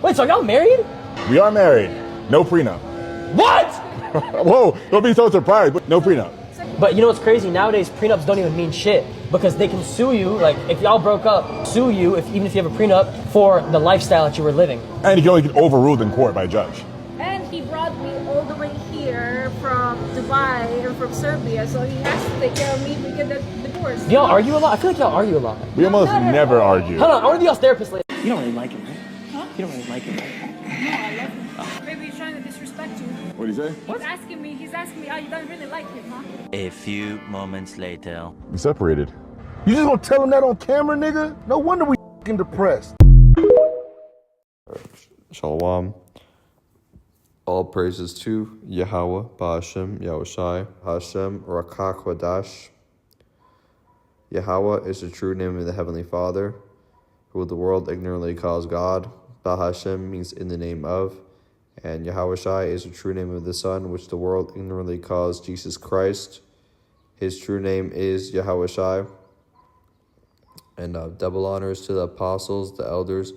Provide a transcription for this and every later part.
Wait, so y'all married? We are married. No prenup. What? Whoa, don't be so surprised, but no prenup. But you know what's crazy? Nowadays, prenups don't even mean shit because they can sue you. Like, if y'all broke up, sue you, even if you have a prenup, for the lifestyle that you were living. And you can only get overruled in court by a judge. And he brought me all the way here from Dubai and from Serbia, so he has to take care of me to get the divorce. Do y'all argue a lot? I feel like y'all argue a lot. We almost never argue. Hold on, I want to be y'all's therapist later. You don't really like him, right? Huh? You don't really like him, right? No, I love him. Maybe he's trying to disrespect you. What do you say? He's asking me, oh, you don't really like him, huh? A few moments later. We separated. You just gonna tell him that on camera, nigga? No wonder we f***ing depressed. Shalom. All praises to Yahweh, Ba'ashem, Yahushai, Hashem, Rakak Wadash. Yahweh is the true name of the Heavenly Father, who the world ignorantly calls God. Ba'ashem means in the name of. And Yahushai is the true name of the Son, which the world ignorantly calls Jesus Christ. His true name is Yahushai. And double honors to the apostles, the elders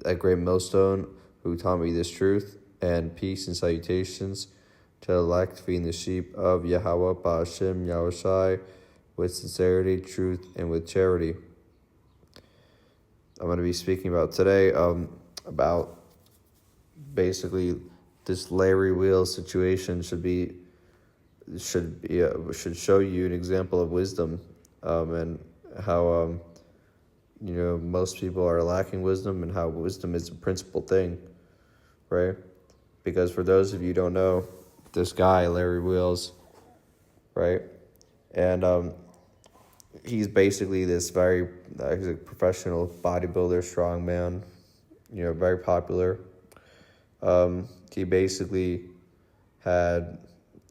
at Great Millstone, who taught me this truth, and peace and salutations to the elect feeding the sheep of Yahweh, Ba'ashem, Yahushai, with sincerity, truth, and with charity. I'm going to be speaking about today about basically this Larry Wheels situation should show you an example of wisdom, and how most people are lacking wisdom, and how wisdom is a principal thing, right? Because for those of you who don't know, this guy Larry Wheels, right, and he's basically this very he's a professional bodybuilder, strongman, very popular. He basically had,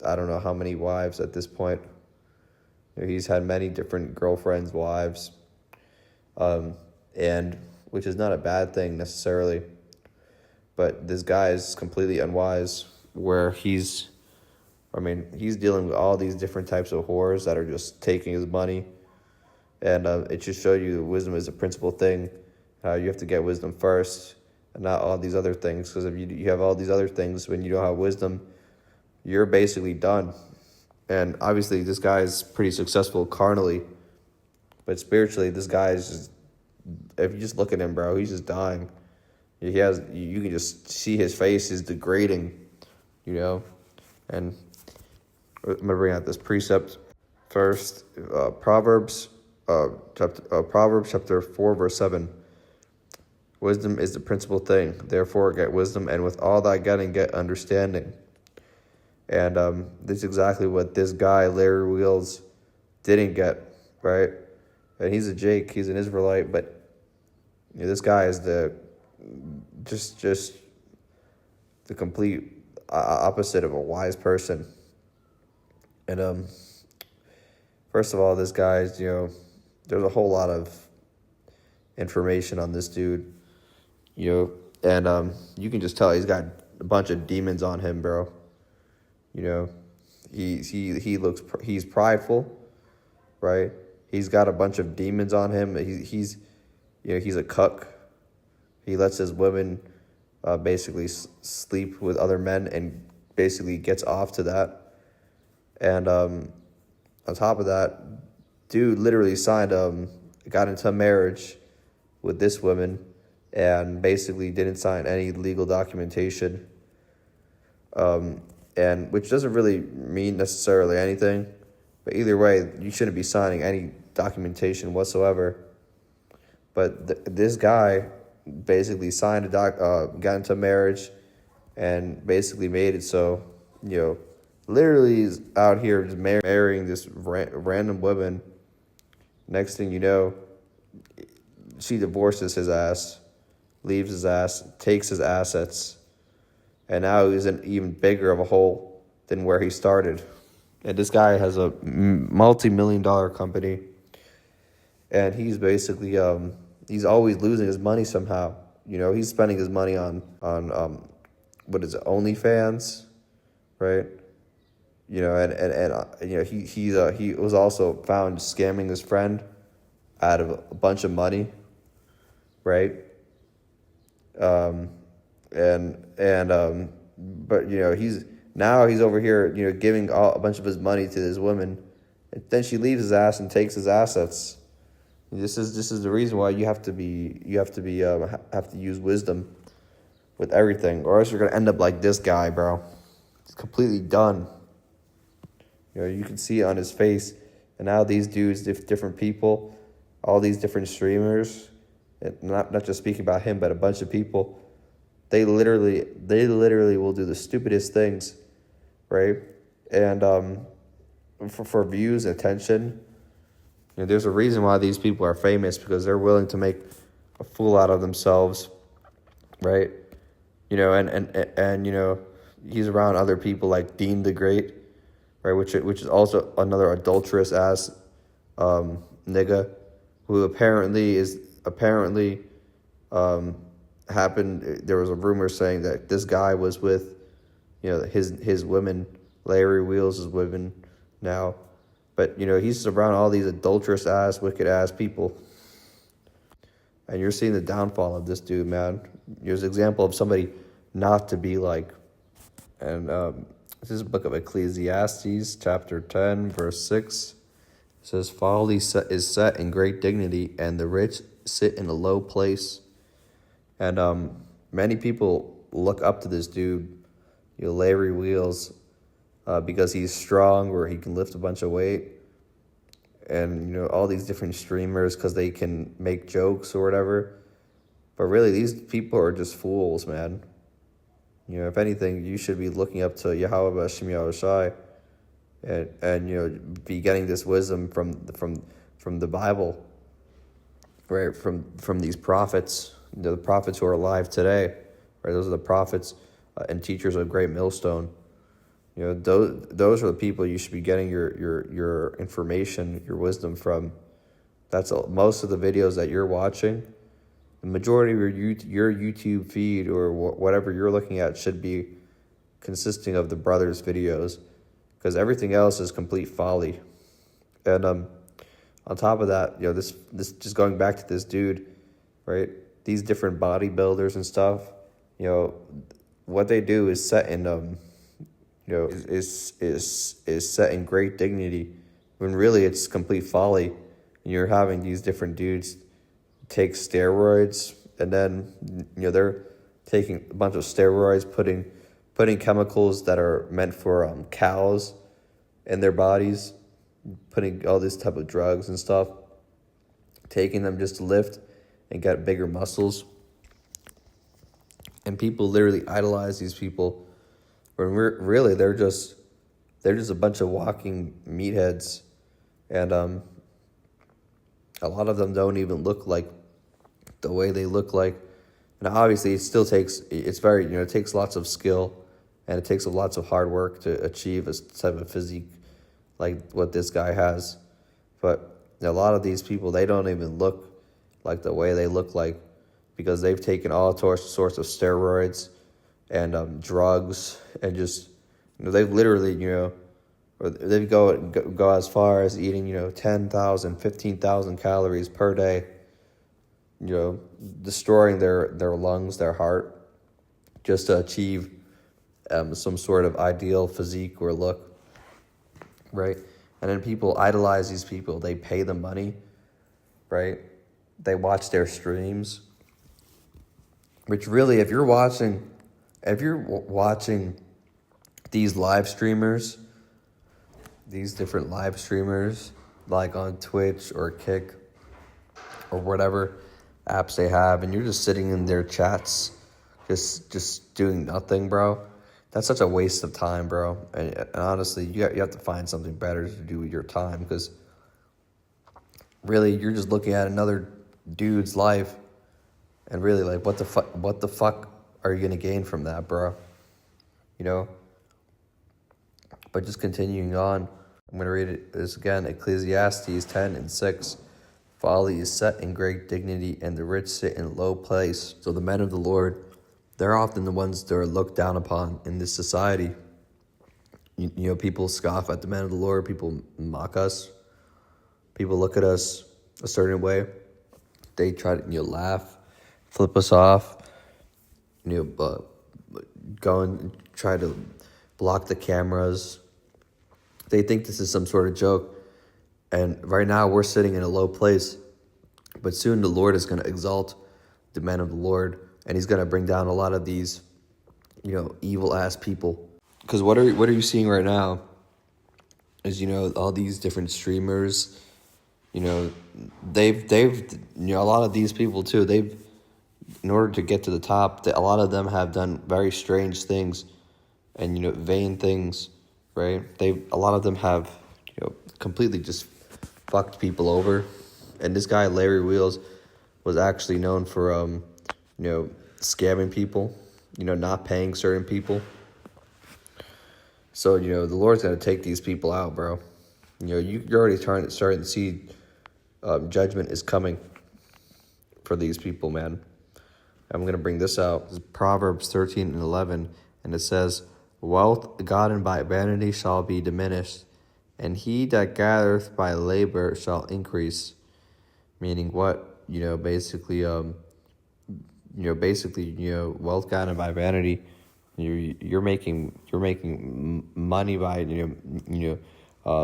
I don't know how many wives at this point. He's had many different girlfriends, wives, and which is not a bad thing necessarily. But this guy is completely unwise, where he's dealing with all these different types of whores that are just taking his money. And it just showed you that wisdom is a principal thing. You have to get wisdom first, and not all these other things. Because if you have all these other things, when you don't have wisdom, you're basically done. And obviously, this guy is pretty successful carnally, but spiritually, this guy is just, if you just look at him, bro, he's just dying. You can just see his face is degrading, And I'm gonna bring out this precept first. Proverbs chapter 4, verse 7. Wisdom is the principal thing. Therefore, get wisdom, and with all thy getting, get understanding. And this is exactly what this guy, Larry Wheels, didn't get, right? And he's a Jake, he's an Israelite, but this guy is just the complete opposite of a wise person. And first of all, this guy's, there's a whole lot of information on this dude, and you can just tell he's got a bunch of demons on him, bro. He's prideful, right? He's got a bunch of demons on him. He's a cuck. He lets his women basically sleep with other men and basically gets off to that. And on top of that, dude literally got into a marriage with this woman and basically didn't sign any legal documentation. And which doesn't really mean necessarily anything, but either way, you shouldn't be signing any documentation whatsoever. But this guy basically signed got into marriage, and basically made it so, literally is out here just marrying this random woman. Next thing you know, she divorces his ass, leaves his ass, takes his assets. And now he's in even bigger of a hole than where he started. And this guy has a multi-million-dollar company. And he's basically, he's always losing his money somehow. He's spending his money on what is it, OnlyFans, right? He was also found scamming his friend out of a bunch of money, right? But he's over here, giving a bunch of his money to this woman, and then she leaves his ass and takes his assets. This is the reason why you have to use wisdom with everything, or else you're gonna end up like this guy, bro. He's completely done. You can see it on his face, and now these dudes, different people, all these different streamers, and not just speaking about him, but a bunch of people. They literally will do the stupidest things, right? And for views, attention. There's a reason why these people are famous, because they're willing to make a fool out of themselves, right? And he's around other people like Dean the Great, right? Which is also another adulterous ass nigga, who apparently happened. There was a rumor saying that this guy was with, his women, Larry Wheels' women now, but he's around all these adulterous ass, wicked ass people, and you're seeing the downfall of this dude, man. Here's an example of somebody not to be like, and this is the book of Ecclesiastes, chapter 10, verse 6. It says, "Folly is set in great dignity, and the rich sit in a low place." And many people look up to this dude, Larry Wheels, because he's strong, or he can lift a bunch of weight. And, all these different streamers, because they can make jokes or whatever. But really, these people are just fools, man. If anything, you should be looking up to Yahweh B'Shem Yahushai, and be getting this wisdom from the Bible, right? From these prophets. The prophets who are alive today, right? Those are the prophets and teachers of Great Millstone. Those are the people you should be getting your information, your wisdom from. That's most of the videos that you're watching. The majority of your YouTube feed or whatever you're looking at should be consisting of the brothers' videos, because everything else is complete folly. And on top of that, this just going back to this dude, right? These different bodybuilders and stuff, what they do is set in is set in great dignity, when really it's complete folly. And you're having these different dudes take steroids, and then they're taking a bunch of steroids, putting chemicals that are meant for cows in their bodies, putting all this type of drugs and stuff, taking them just to lift and get bigger muscles. And people literally idolize these people, when really they're just a bunch of walking meatheads. And a lot of them don't even look like the way they look like. And obviously it takes lots of skill, and it takes lots of hard work to achieve a type of physique like what this guy has. But a lot of these people, they don't even look like the way they look like, because they've taken all sorts of steroids and drugs, and just they've literally or they go as far as eating 10,000, 15,000 calories per day, destroying their lungs, their heart, just to achieve some sort of ideal physique or look, right? And then people idolize these people. They pay them money, right? They watch their streams, which really, if you're watching these live streamers, these different live streamers, like on Twitch or Kick or whatever apps they have, and you're just sitting in their chats, just doing nothing, bro, that's such a waste of time, bro. And honestly, you have to find something better to do with your time, because really, you're just looking at another dude's life, and really, like, what the fuck are you gonna gain from that, bro? But just continuing on, I'm gonna read this again. Ecclesiastes 10 and 6. "Folly is set in great dignity, and the rich sit in low place." So the men of the Lord, they're often the ones that are looked down upon in this society. People scoff at the men of the Lord. People mock us. People look at us a certain way. They try to laugh, flip us off, go and try to block the cameras. They think this is some sort of joke. And right now we're sitting in a low place. But soon the Lord is going to exalt the men of the Lord. And he's going to bring down a lot of these, evil-ass people. Because what are you seeing right now is, all these different streamers, they've a lot of these people too, in order to get to the top, a lot of them have done very strange things and, vain things, right? A lot of them have, completely just fucked people over. And this guy, Larry Wheels, was actually known for, scamming people, not paying certain people. So, the Lord's going to take these people out, bro. You're already starting to see judgment is coming for these people, man. I'm going to bring this out. This is Proverbs 13:11, and it says, "Wealth gotten by vanity shall be diminished, and he that gathereth by labor shall increase." Meaning what? Basically, wealth gotten by vanity. You're making money by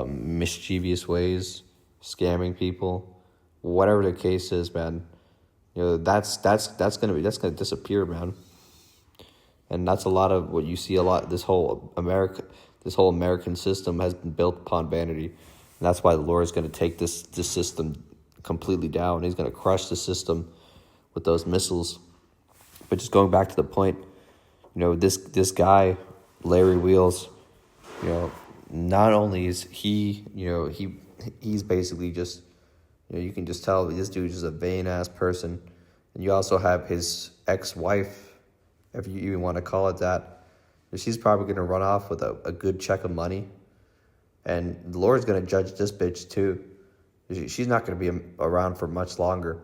mischievous ways, scamming people, whatever the case is, man. That's gonna disappear, man. And that's a lot of what you see a lot. This whole American system has been built upon vanity, and that's why the Lord is gonna take this system completely down. He's gonna crush the system with those missiles. But just going back to the point. This guy, Larry Wheels, not only is he, he's basically just, you can just tell this dude's just a vain-ass person. And you also have his ex-wife, if you even want to call it that. She's probably going to run off with a good check of money. And the Lord's going to judge this bitch too. She's not going to be around for much longer.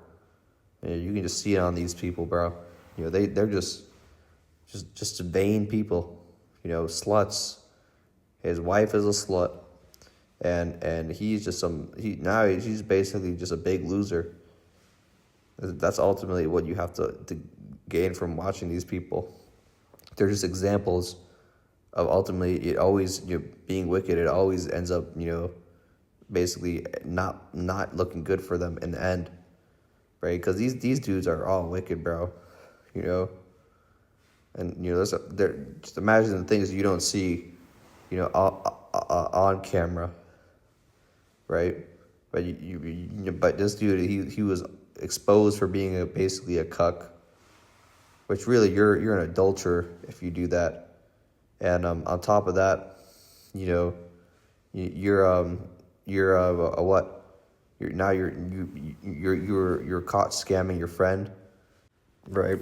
You can just see it on these people, bro. They're just vain people, sluts. His wife is a slut, and he's just he's basically just a big loser. That's ultimately what you have to gain from watching these people. They're just examples of ultimately it always being wicked. It always ends up basically not looking good for them in the end, right? Because these dudes are all wicked, bro. And just imagine the things you don't see, on camera, right? But but this dude, he was exposed for being basically a cuck, which really you're an adulterer if you do that. And on top of that, you're a what? You're caught scamming your friend, right?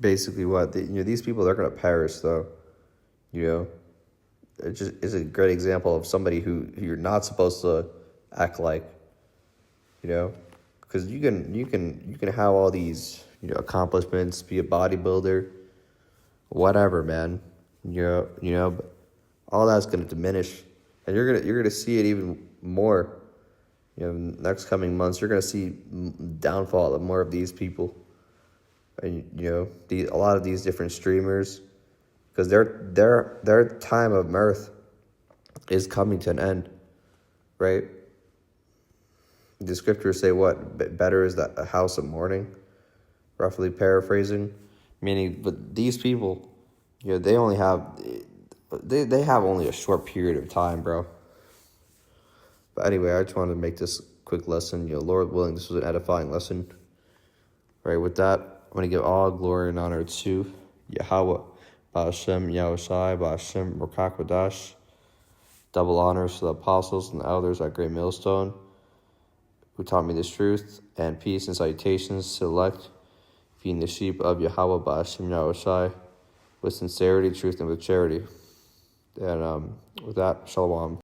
Basically what these people, they're gonna perish though. It just is a great example of somebody who you're not supposed to act like, because you can have all these accomplishments, be a bodybuilder, whatever, man. But all that's gonna diminish, and you're gonna see it even more. Next coming months, you're gonna see downfall of more of these people. And a lot of these different streamers, because their time of mirth is coming to an end, right? The scriptures say what? Better is a house of mourning, roughly paraphrasing, meaning. But these people, they only have they have only a short period of time, bro. But anyway, I just wanted to make this quick lesson. Lord willing, this was an edifying lesson. Right, with that, I'm going to give all glory and honor to Yahweh, Ba'ashem, Yahushai, Ba'ashem, Rakakwadash. Double honors to the apostles and the elders at Great Millstone, who taught me this truth, and peace and salutations to the elect, feeding the sheep of Yahweh, Ba'ashem, Yahushai, with sincerity, truth, and with charity. And with that, Shalom.